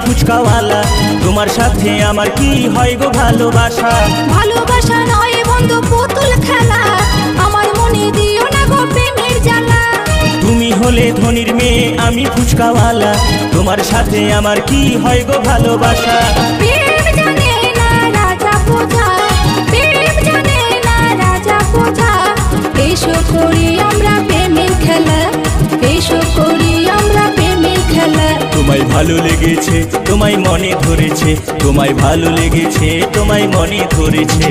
ফুচকাওয়ালা, তোমার সাথে আমার কি হয় গো ভালোবাসা? ভালোবাসা নয় বন্ধু পুতুল খেলা, আমার মনে দিও না গো প্রেমের জ্বালা। তুমি হলে ধনির মেয়ে, আমি ফুচকাওয়ালা, তোমার সাথে আমার কি হয় গো ভালোবাসা? প্রেম জানে না রাজা প্রজা, প্রেম জানে না রাজা প্রজা। এসো করি আমরা প্রেমের খেলা, এসো করি আমরা প্রেমের খেলা। তোমায় ভালো লেগেছে, তোমায় মনে ধরেছে, তোমায় ভালো লেগেছে, তোমায় মনে ধরেছে।